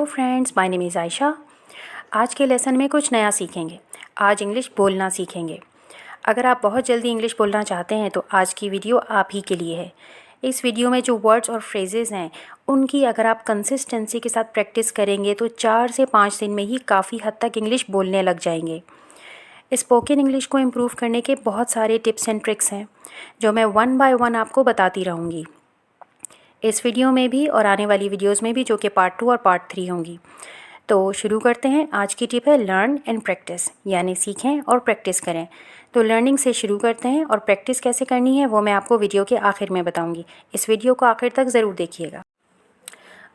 Hello friends, my name is Ayesha. आज के lesson में कुछ नया सीखेंगे। आज इंग्लिश बोलना सीखेंगे। अगर आप बहुत जल्दी इंग्लिश बोलना चाहते हैं तो आज की वीडियो आप ही के लिए है। इस वीडियो में जो वर्ड्स और फ्रेजेस हैं उनकी अगर आप कंसिस्टेंसी के साथ प्रैक्टिस करेंगे तो 4 से 5 दिन में ही काफ़ी हद तक इंग्लिश बोलने लग जाएंगे। स्पोकन इंग्लिश को इम्प्रूव करने के बहुत सारे टिप्स एंड ट्रिक्स हैं जो मैं वन बाय वन आपको बताती रहूँगी, इस वीडियो में भी और आने वाली वीडियोस में भी, जो कि पार्ट 2 और पार्ट 3 होंगी। तो शुरू करते हैं। आज की टिप है लर्न एंड प्रैक्टिस, यानी सीखें और प्रैक्टिस करें। तो लर्निंग से शुरू करते हैं और प्रैक्टिस कैसे करनी है वो मैं आपको वीडियो के आखिर में बताऊंगी। इस वीडियो को आखिर तक ज़रूर देखिएगा।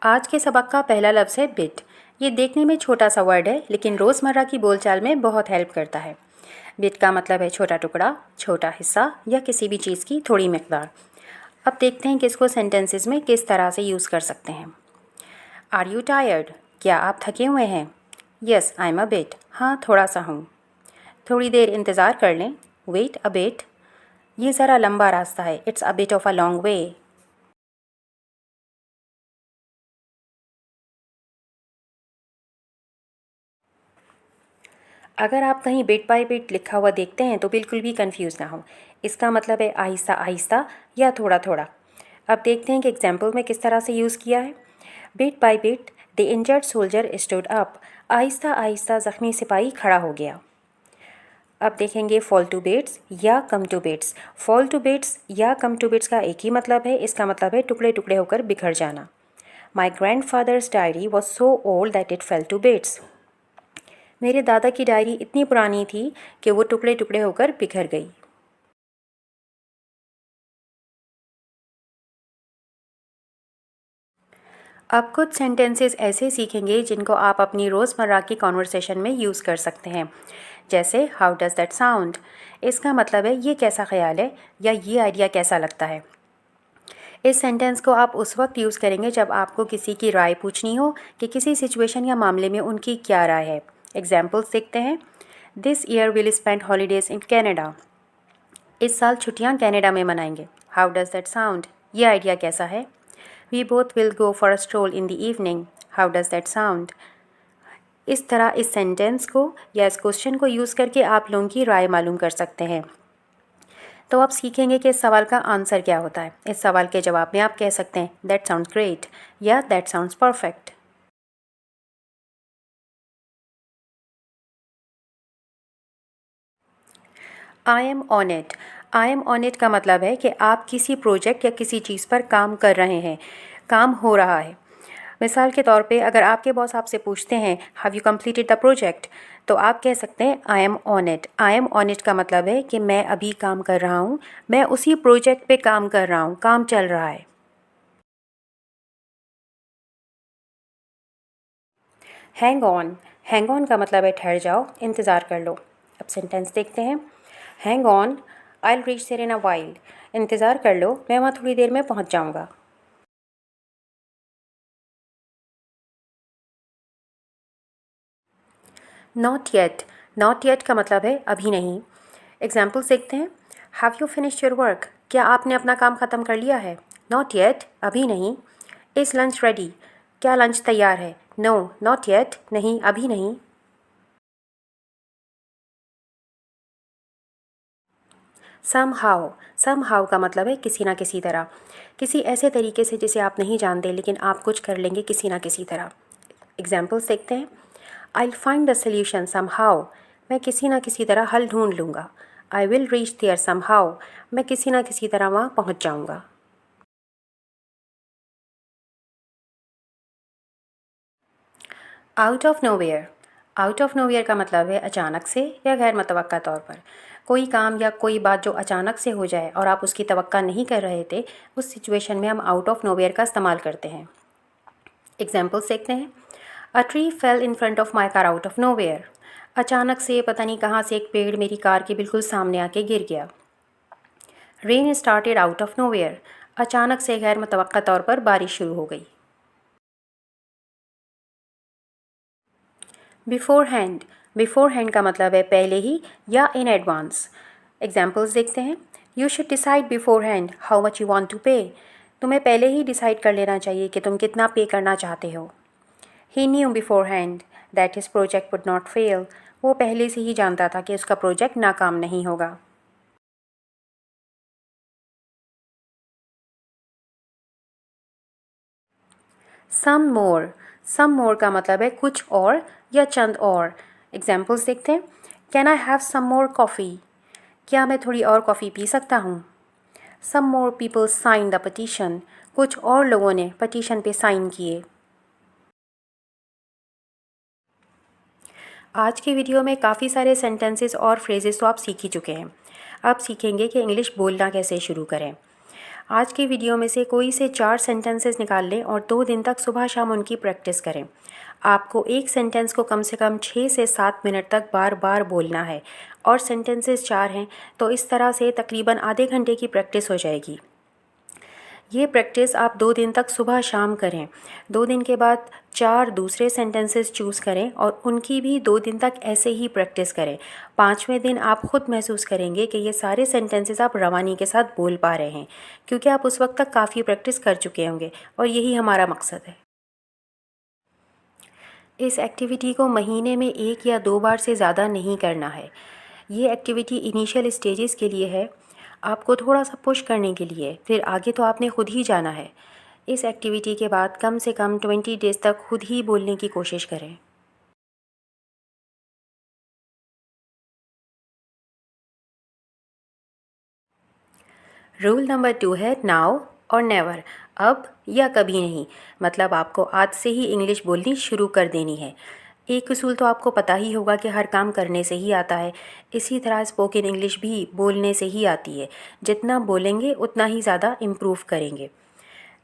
आज के सबक का पहला लफ्ज़ है बिट। ये देखने में छोटा सा वर्ड है लेकिन रोज़मर्रा की बोलचाल में बहुत हेल्प करता है। बिट का मतलब है छोटा टुकड़ा, छोटा हिस्सा या किसी भी चीज़ की थोड़ी मिकदार। अब देखते हैं कि इसको सेंटेंसेस में किस तरह से यूज़ कर सकते हैं। Are you tired? क्या आप थके हुए हैं? Yes I am a bit. हाँ, थोड़ा सा हूँ। थोड़ी देर इंतज़ार कर लें। Wait a bit. ये ज़रा लंबा रास्ता है। It's a bit of a long way. अगर आप कहीं बिट बाय बिट लिखा हुआ देखते हैं तो बिल्कुल भी कंफ्यूज ना हो। इसका मतलब है आहिस्ता आहिस्ता या थोड़ा थोड़ा। अब देखते हैं कि एग्जाम्पल में किस तरह से यूज़ किया है। Bit by bit the injured soldier stood up. Aahista Aahista ज़ख्मी सिपाही खड़ा हो गया। अब देखेंगे फॉल टू बिट्स या come to bits. Fall to bits या कम टू बिट्स का एक ही मतलब है। इसका मतलब है टुकड़े टुकड़े होकर बिखर जाना। My grandfather's diary was so old that it fell to bits. मेरे दादा की डायरी इतनी पुरानी थी कि वो टुकड़े टुकड़े होकर बिखर गई। अब कुछ सेंटेंसेस ऐसे सीखेंगे जिनको आप अपनी रोज़मर्रा की कॉन्वर्सेशन में यूज़ कर सकते हैं। जैसे हाउ डज़ दैट साउंड। इसका मतलब है ये कैसा ख्याल है या ये आइडिया कैसा लगता है। इस सेंटेंस को आप उस वक्त यूज़ करेंगे जब आपको किसी की राय पूछनी हो कि किसी सिचुएशन या मामले में उनकी क्या राय है। एग्जाम्पल्स देखते हैं। This year will spend holidays in Canada. इस साल छुट्टियां कनाडा में मनाएंगे। How does that sound. ये आइडिया कैसा है। We both will go for a stroll in the evening. How does that sound. इस तरह इस सेंटेंस को या इस क्वेश्चन को यूज़ करके आप लोगों की राय मालूम कर सकते हैं। तो आप सीखेंगे कि इस सवाल का आंसर क्या होता है। इस सवाल के जवाब में आप कह सकते हैं दैट साउंड्स ग्रेट या that sounds perfect. I am on it. I am on it का मतलब है कि आप किसी प्रोजेक्ट या किसी चीज़ पर काम कर रहे हैं, काम हो रहा है। मिसाल के तौर पे अगर आपके बॉस आपसे पूछते हैं have you completed the project, तो आप कह सकते हैं I am on it. I am on it का मतलब है कि मैं अभी काम कर रहा हूँ, मैं उसी प्रोजेक्ट पे काम कर रहा हूँ, काम चल रहा है। Hang on. हैंग ऑन का मतलब है ठहर जाओ, इंतज़ार कर लो। अब सेंटेंस देखते हैं। Hang on I will reach there in a while. इंतज़ार कर लो, मैं वहाँ थोड़ी देर में पहुँच जाऊँगा। Not yet. नॉट येट का मतलब है अभी नहीं। एग्जाम्पल्स देखते हैं। Have you finished your work. क्या आपने अपना काम ख़त्म कर लिया है। नॉट येट, अभी नहीं। Is lunch ready. क्या लंच तैयार है। नो नॉट येट, नहीं अभी नहीं। Some how. सम हाउ का मतलब है किसी ना किसी तरह, किसी ऐसे तरीके से जिसे आप नहीं जानते लेकिन आप कुछ कर लेंगे किसी ना किसी तरह। एग्जाम्पल्स देखते हैं। I will find the solution somehow. मैं किसी ना किसी तरह हल ढूंढ लूँगा। I will reach there somehow. मैं किसी ना किसी तरह वहाँ पहुँच जाऊँगा। Out of nowhere. Out of nowhere का मतलब है अचानक से या गैर मुतवक्का तौर पर। कोई काम या कोई बात जो अचानक से हो जाए और आप उसकी तवक्का नहीं कर रहे थे, उस सिचुएशन में हम आउट ऑफ नोवेयर का इस्तेमाल करते हैं। एग्जाम्पल्स देखते हैं। A tree fail in front of my car out of nowhere. अचानक से पता नहीं कहाँ से एक पेड़ मेरी कार के बिल्कुल सामने आके गिर गया। Rain started out of nowhere. अचानक से गैर मुतवक्का तौर पर बारिश शुरू हो गई। Before hand. बिफोर हैंड का मतलब है पहले ही या इन एडवांस। एग्जाम्पल्स देखते हैं। You should decide beforehand how much you want to pay. तुम्हें पहले ही डिसाइड कर लेना चाहिए कि तुम कितना पे करना चाहते हो। He knew beforehand that his project would not fail. वो पहले से ही जानता था कि उसका प्रोजेक्ट नाकाम नहीं होगा। Some more का मतलब है कुछ और या चंद और। एग्जाम्पल्स देखते हैं। Can I have some more coffee? क्या मैं थोड़ी और कॉफ़ी पी सकता हूँ? Some more people signed the petition. कुछ और लोगों ने पटिशन पे साइन किए। आज के वीडियो में काफ़ी सारे सेंटेंसेस और फ्रेजेस तो आप सीख ही चुके हैं। अब सीखेंगे कि इंग्लिश बोलना कैसे शुरू करें। आज के वीडियो में से कोई से 4 सेंटेंसेस निकाल लें और 2 दिन तक सुबह शाम उनकी प्रैक्टिस करें। आपको एक सेंटेंस को कम से कम 6 से 7 मिनट तक बार बार बोलना है और सेंटेंसेस 4 हैं, तो इस तरह से तकरीबन आधे घंटे की प्रैक्टिस हो जाएगी। ये प्रैक्टिस आप 2 दिन तक सुबह शाम करें। 2 दिन के बाद 4 दूसरे सेंटेंसेस चूज़ करें और उनकी भी 2 दिन तक ऐसे ही प्रैक्टिस करें। 5वें दिन आप खुद महसूस करेंगे कि ये सारे सेंटेंसेस आप रवानी के साथ बोल पा रहे हैं, क्योंकि आप उस वक्त तक काफ़ी प्रैक्टिस कर चुके होंगे और यही हमारा मकसद है। इस एक्टिविटी को महीने में 1 या 2 बार से ज़्यादा नहीं करना है। ये एक्टिविटी इनिशियल स्टेजेस के लिए है, आपको थोड़ा सा पुश करने के लिए, फिर आगे तो आपने खुद ही जाना है। इस एक्टिविटी के बाद कम से कम 20 डेज़ तक खुद ही बोलने की कोशिश करें। रूल नंबर 2 है नाउ और नेवर, अब या कभी नहीं। मतलब आपको आज से ही इंग्लिश बोलनी शुरू कर देनी है। एक उसूल तो आपको पता ही होगा कि हर काम करने से ही आता है। इसी तरह स्पोकन इंग्लिश भी बोलने से ही आती है। जितना बोलेंगे उतना ही ज़्यादा इम्प्रूव करेंगे।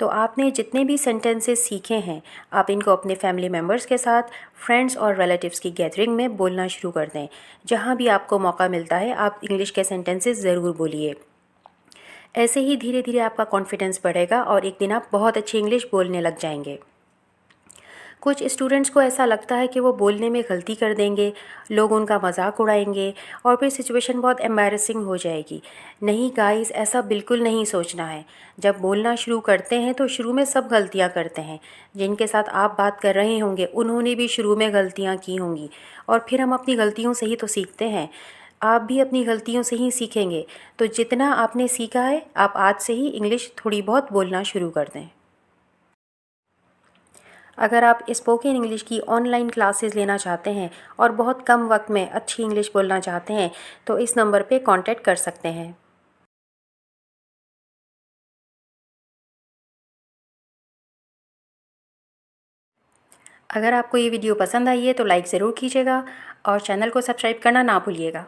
तो आपने जितने भी सेंटेंसेस सीखे हैं, आप इनको अपने फैमिली मेम्बर्स के साथ, फ्रेंड्स और रिलेटिव्स की गैदरिंग में बोलना शुरू कर दें। जहाँ भी आपको मौका मिलता है आप इंग्लिश के सेंटेंसेस ज़रूर बोलिए। ऐसे ही धीरे धीरे आपका कॉन्फिडेंस बढ़ेगा और एक दिन आप बहुत अच्छी इंग्लिश बोलने लग जाएंगे। कुछ स्टूडेंट्स को ऐसा लगता है कि वो बोलने में गलती कर देंगे, लोग उनका मजाक उड़ाएंगे और फिर सिचुएशन बहुत एम्बैरेसिंग हो जाएगी। नहीं गाइस, ऐसा बिल्कुल नहीं सोचना है। जब बोलना शुरू करते हैं तो शुरू में सब गलतियां करते हैं। जिनके साथ आप बात कर रहे होंगे उन्होंने भी शुरू में गलतियां की होंगी और फिर हम अपनी गलतियों से ही तो सीखते हैं। आप भी अपनी गलतियों से ही सीखेंगे। तो जितना आपने सीखा है आप आज से ही इंग्लिश थोड़ी बहुत बोलना शुरू कर दें। अगर आप स्पोकन इंग्लिश की ऑनलाइन क्लासेस लेना चाहते हैं और बहुत कम वक्त में अच्छी इंग्लिश बोलना चाहते हैं तो इस नंबर पे कांटेक्ट कर सकते हैं। अगर आपको ये वीडियो पसंद आई है तो लाइक ज़रूर कीजिएगा और चैनल को सब्सक्राइब करना ना भूलिएगा।